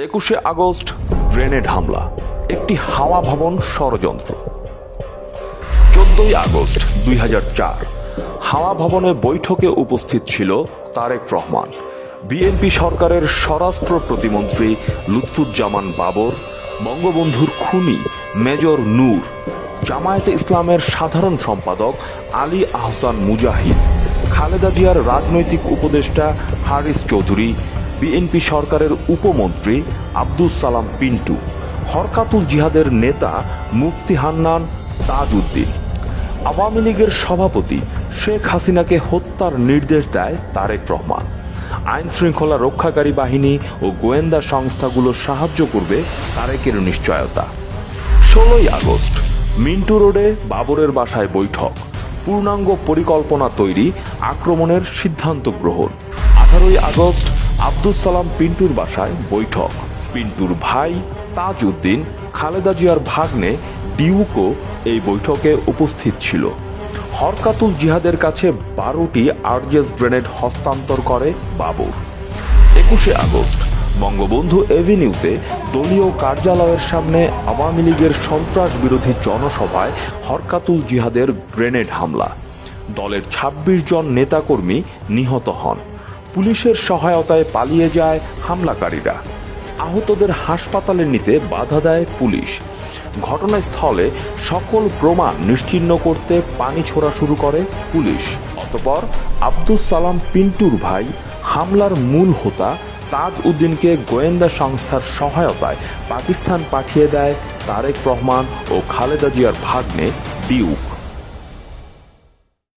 21শে August grenade হামলা, একটি হাওয়া ভবন ষড়যন্ত্র। 14ই আগস্ট 2004 হাওয়া ভবনে বৈঠকে উপস্থিত ছিল তারেক রহমান, বিএনপি সরকারের স্বরাষ্ট্র প্রতিমন্ত্রী লুৎফুজ্জামান বাবর, বঙ্গবন্ধুর খুনি মেজর নূর, জামায়াতে ইসলামের সাধারণ সম্পাদক আলী আহসান মুজাহিদ, খালেদা জিয়ার রাজনৈতিক উপদেষ্টা হারিস চৌধুরী, বিএনপি সরকারের উপমন্ত্রী আব্দুস সালাম পিন্টু, হরকাতুল জিহাদের নেতা মুফতি হান্নান তাজউদ্দিন। আওয়ামী লীগের সভাপতি শেখ হাসিনাকে হত্যার নির্দেশ দেয় তারেক রহমান। আইন শৃঙ্খলা রক্ষাকারী বাহিনী ও গোয়েন্দা সংস্থাগুলো সাহায্য করবে তারেকের নিশ্চয়তা। 16ই আগস্ট মিন্টু রোডে বাবরের বাসায় বৈঠক, পূর্ণাঙ্গ পরিকল্পনা তৈরি, আক্রমণের সিদ্ধান্ত গ্রহণ। 18ই আগস্ট আব্দুস সালাম পিন্টুর বাসায় বৈঠক, পিন্টুর ভাই তাজউদ্দিন, খালেদা জিয়ার ভাগ্নে ডিউকো এই বৈঠকে উপস্থিত ছিল। হরকাতুল জিহাদের কাছে 12টি আরজেস গ্রেনেড হস্তান্তর করে বাবর। 21শে আগস্ট বঙ্গবন্ধু এভিনিউতে দলীয় কার্যালয়ের সামনে আওয়ামী লীগের সন্ত্রাস বিরোধী জনসভায় হরকাতুল জিহাদের গ্রেনেড হামলা, দলের 26 জন নেতাকর্মী নিহত হন। পুলিশের সহায়তায় পালিয়ে যায় হামলাকারীরা, আহতদের হাসপাতালে নিতে বাধা দেয় পুলিশ। ঘটনাস্থলে সকল প্রমাণ নিশ্চিহ্ন করতে পানি ছোড়া শুরু করে পুলিশ। অতঃপর আব্দুস সালাম পিন্টুর ভাই হামলার মূল হোতা তাজউদ্দিনকে গোয়েন্দা সংস্থার সহায়তায় পাকিস্তান পাঠিয়ে দেয় তারেক রহমান ও খালেদা জিয়ার ভাগ্নে ডিউক।